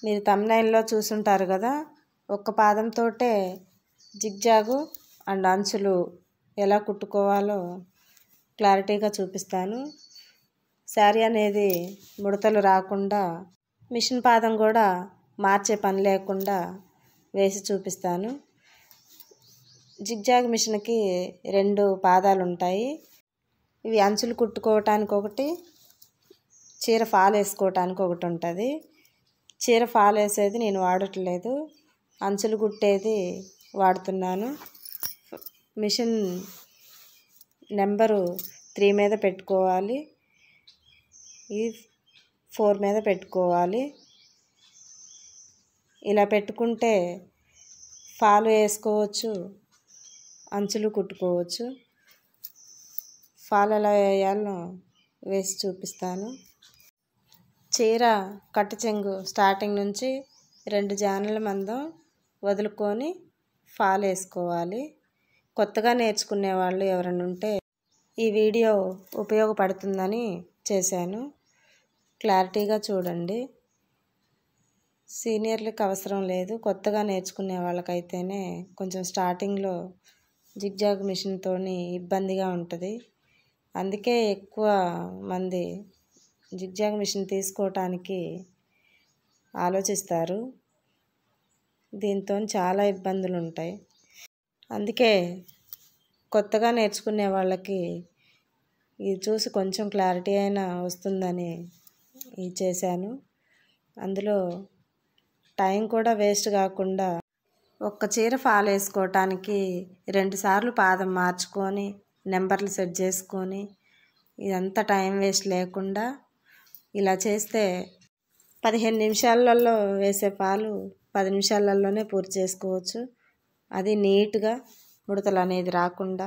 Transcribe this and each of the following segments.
మీరు thumbnailలో చూసుంటారు కదా, ఒక్క పాదంతోటే జిగ్జాగు అండ్ అంచులు ఎలా కుట్టుకోవాలో క్లారిటీగా చూపిస్తాను. శారీ అనేది ముడతలు రాకుండా మిషన్ పాదం కూడా మార్చే పని లేకుండా వేసి చూపిస్తాను. జిగ్జాగ్ మిషన్కి 2 పాదాలు ఉంటాయి. ఇవి అంచులు కుట్టుకోవటానికి ఒకటి, చీర ఫాల్ వేసుకోవటానికి ఒకటి ఉంటుంది. చీర ఫాల్ వేసేది నేను వాడట్లేదు, అంచులు కుట్టేది వాడుతున్నాను. మిషన్ నెంబరు 3 మీద పెట్టుకోవాలి, ఈ 4 మీద పెట్టుకోవాలి. ఇలా పెట్టుకుంటే ఫాల్ వేసుకోవచ్చు, అంచులు కుట్టుకోవచ్చు. ఫాల్ ఎలా వేయాలో వేసి చూపిస్తాను. చీర కట్టు చెంగు స్టార్టింగ్ నుంచి 2 జానుల మందం వదులుకొని ఫాల్ వేసుకోవాలి. కొత్తగా నేర్చుకునే వాళ్ళు ఎవరైనా ఉంటే ఈ వీడియో ఉపయోగపడుతుందని చేశాను. క్లారిటీగా చూడండి. సీనియర్లకు అవసరం లేదు, కొత్తగా నేర్చుకునే వాళ్ళకైతేనే కొంచెం స్టార్టింగ్లో జిగ్జాగ్ మిషన్తో ఇబ్బందిగా ఉంటుంది. అందుకే ఎక్కువ మంది జిగ్జాగ్ మిషన్ తీసుకోవటానికి ఆలోచిస్తారు. దీంతో చాలా ఇబ్బందులు ఉంటాయి. అందుకే కొత్తగా నేర్చుకునే వాళ్ళకి ఇది చూసి కొంచెం క్లారిటీ అయినా వస్తుందని ఇది చేశాను. అందులో టైం కూడా వేస్ట్ కాకుండా ఒక్క చీర ఫాల్ వేసుకోవటానికి 2 సార్లు పాదం మార్చుకొని నెంబర్లు సెట్ చేసుకొని ఇదంతా టైం వేస్ట్ లేకుండా ఇలా చేస్తే 15 నిమిషాలలో వేసే ఫాలు 10 నిమిషాలలోనే పూర్తి చేసుకోవచ్చు. అది నీట్గా ముడతలు అనేది రాకుండా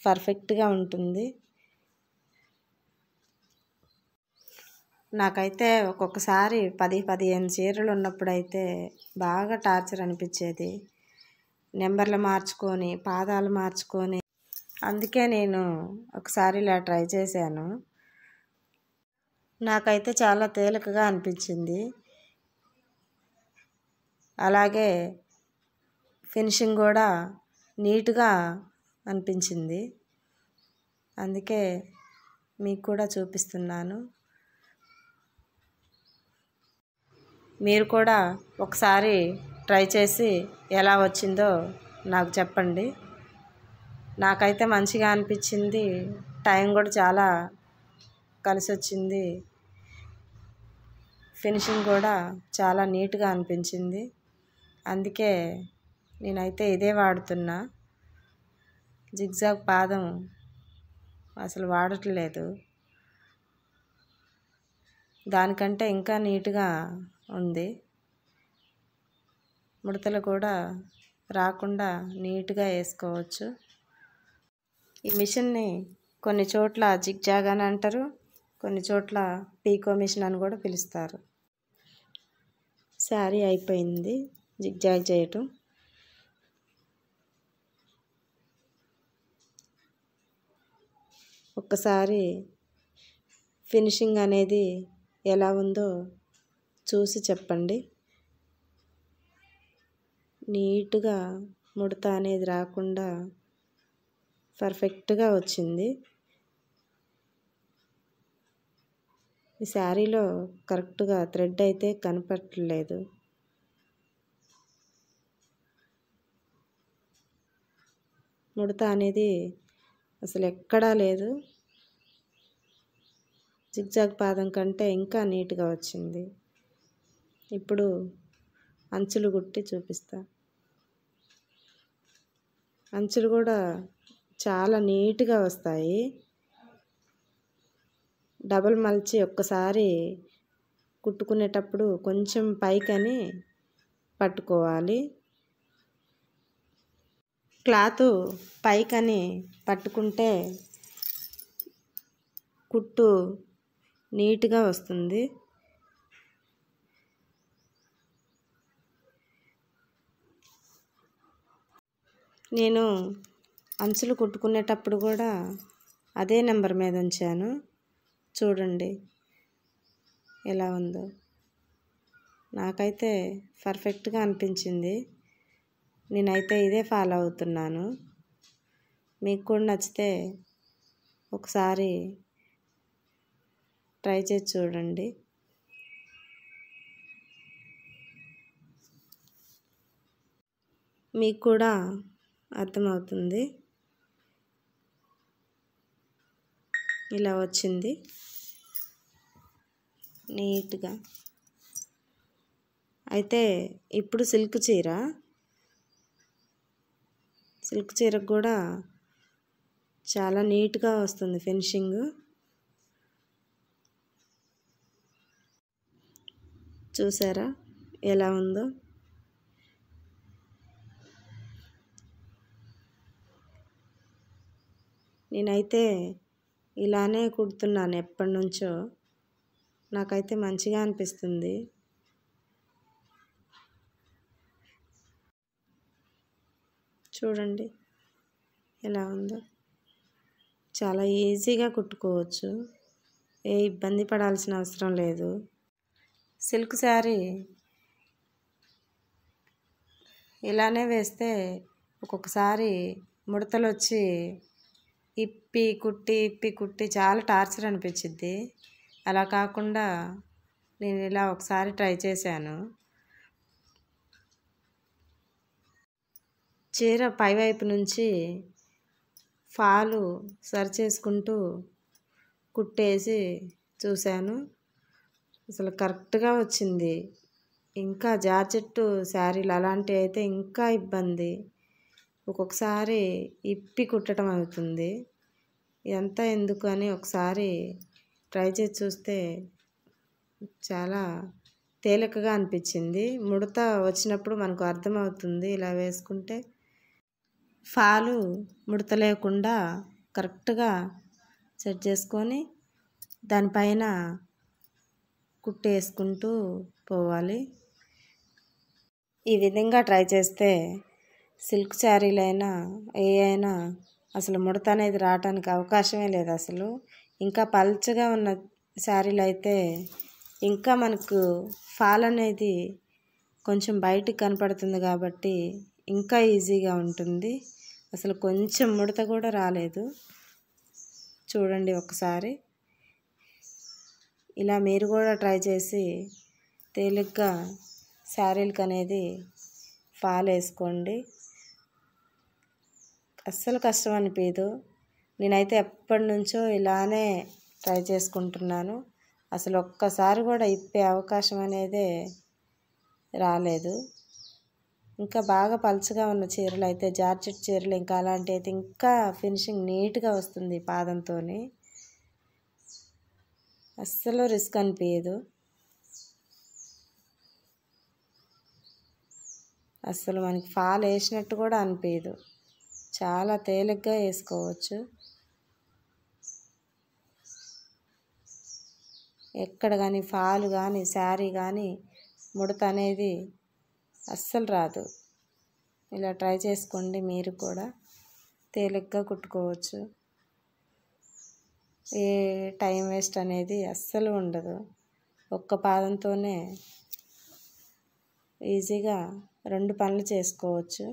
పర్ఫెక్ట్గా ఉంటుంది. నాకైతే ఒక్కొక్కసారి 10-15 చీరలు ఉన్నప్పుడైతే బాగా టార్చర్ అనిపించేది. నెంబర్లు మార్చుకొని పాదాలు మార్చుకొని, అందుకే నేను ఒకసారి ఇలా ట్రై చేశాను. నాకైతే చాలా తేలికగా అనిపించింది. అలాగే ఫినిషింగ్ కూడా నీట్గా అనిపించింది. అందుకే మీకు కూడా చూపిస్తున్నాను. మీరు కూడా ఒకసారి ట్రై చేసి ఎలా వచ్చిందో నాకు చెప్పండి. నాకైతే మంచిగా అనిపించింది, టైం కూడా చాలా కలిసి వచ్చింది, ఫినిషింగ్ కూడా చాలా నీట్గా అనిపించింది. అందుకే నేనైతే ఇదే వాడుతున్నా. జిగ్జాగ్ పాదం అసలు వాడట్లేదు. దానికంటే ఇంకా నీట్గా ఉంది, ముడతలు కూడా రాకుండా నీట్గా వేసుకోవచ్చు. ఈ మిషన్ని కొన్ని చోట్ల జిగ్జాగ్ అని అంటారు, కొన్ని చోట్ల పీకో మిషన్ అని కూడా పిలుస్తారు. శారీ అయిపోయింది జిగ్జాగ్ చేయటం. ఒక్కసారి ఫినిషింగ్ అనేది ఎలా ఉందో చూసి చెప్పండి. నీట్గా ముడత అనేది రాకుండా పర్ఫెక్ట్గా వచ్చింది. ఈ శారీలో కరెక్ట్గా థ్రెడ్ అయితే కనపడలేదు. ముడత అనేది అసలు ఎక్కడా లేదు. జిగ్జాగ్ పాదం కంటే ఇంకా నీట్గా వచ్చింది. ఇప్పుడు అంచులు కుట్టి చూపిస్తా. అంచులు కూడా చాలా నీట్గా వస్తాయి. డబల్ మల్చి ఒక్కసారి కుట్టుకునేటప్పుడు కొంచెం పైకని పట్టుకోవాలి. క్లాత్ పైకని పట్టుకుంటే కుట్టు నీట్గా వస్తుంది. నేను అంచులు కుట్టుకునేటప్పుడు కూడా అదే నెంబర్ మీద ఉంచాను. చూడండి ఎలా ఉందో. నాకైతే పర్ఫెక్ట్గా అనిపించింది. నేనైతే ఇదే ఫాలో అవుతున్నాను. మీకు కూడా నచ్చితే ఒకసారి ట్రై చేసి చూడండి. మీకు కూడా అర్థమవుతుంది. ఇలా వచ్చింది నీట్గా. అయితే ఇప్పుడు సిల్క్ చీరకు కూడా చాలా నీట్గా వస్తుంది ఫినిషింగ్. చూసారా ఎలా ఉందో? నేనైతే ఇలానే కుడుతున్నాను ఎప్పటి నుంచో. నాకైతే మంచిగా అనిపిస్తుంది. చూడండి ఎలా ఉందో. చాలా ఈజీగా కుట్టుకోవచ్చు. ఏ ఇబ్బంది పడాల్సిన అవసరం లేదు. సిల్క్ శారీ ఇలానే వేస్తే ఒక్కొక్కసారి ముడతలు వచ్చి ఇప్పి కుట్టి చాలా టార్చర్ అనిపించిద్ది. అలా కాకుండా నేను ఇలా ఒకసారి ట్రై చేశాను. చీర పైవైపు నుంచి ఫాలు సరి చేసుకుంటూ కుట్టేసి చూశాను. అసలు కరెక్ట్గా వచ్చింది. ఇంకా జార్జెట్టు శారీలు అలాంటివి అయితే ఇంకా ఇబ్బంది. ఒక్కొక్కసారి ఇప్పి కుట్టడం అవుతుంది. ఇదంతా ఎందుకు అని ఒకసారి ట్రై చేసి చూస్తే చాలా తేలికగా అనిపించింది. ముడత వచ్చినప్పుడు మనకు అర్థమవుతుంది. ఇలా వేసుకుంటే ఫాలు ముడత లేకుండా కరెక్ట్గా సెట్ చేసుకొని దానిపైన కుట్టేసుకుంటూ పోవాలి. ఈ విధంగా ట్రై చేస్తే సిల్క్ శారీలైనా అయినా అసలు ముడత అనేది రావడానికి అవకాశమే లేదు అసలు. ఇంకా పల్చగా ఉన్న శారీలు అయితే ఇంకా మనకు ఫాల్ అనేది కొంచెం బయటికి కనపడుతుంది కాబట్టి ఇంకా ఈజీగా ఉంటుంది. అసలు కొంచెం ముడత కూడా రాలేదు. చూడండి ఒకసారి. ఇలా మీరు కూడా ట్రై చేసి తేలిగ్గా శారీలకు అనేది ఫాల్ వేసుకోండి. అస్సలు కష్టం అనిపించదు. నేనైతే ఎప్పటి నుంచో ఇలానే ట్రై చేసుకుంటున్నాను. అసలు ఒక్కసారి కూడా ఇప్పే అవకాశం అనేది రాలేదు. ఇంకా బాగా పలుచగా ఉన్న చీరలు అయితే జార్జెట్ చీరలు ఇంకా అలాంటివి అయితే ఇంకా ఫినిషింగ్ నీట్గా వస్తుంది పాదంతో. అస్సలు రిస్క్ అనిపించదు. అస్సలు మనకి ఫాల్ వేసినట్టు కూడా అనిపించదు. చాలా తేలిగ్గా వేసుకోవచ్చు. ఎక్కడ కానీ ఫాల్ కానీ శారీ కానీ ముడత అనేది అస్సలు రాదు. ఇలా ట్రై చేసుకోండి. మీరు కూడా తేలిగ్గా కుట్టుకోవచ్చు. ఏ టైం వేస్ట్ అనేది అస్సలు ఉండదు. ఒక్క పాదంతోనే ఈజీగా 2 పనులు చేసుకోవచ్చు.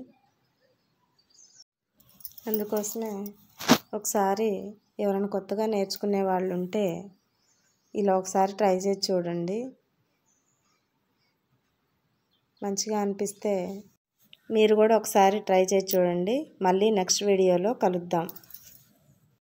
అందుకోసమే ఒకసారి ఎవరైనా కొత్తగా నేర్చుకునే వాళ్ళు ఉంటే ఇలా ఒకసారి ట్రై చేసి చూడండి. మంచిగా అనిపిస్తే మీరు కూడా ఒకసారి ట్రై చేసి చూడండి. మళ్ళీ నెక్స్ట్ వీడియోలో కలుద్దాం.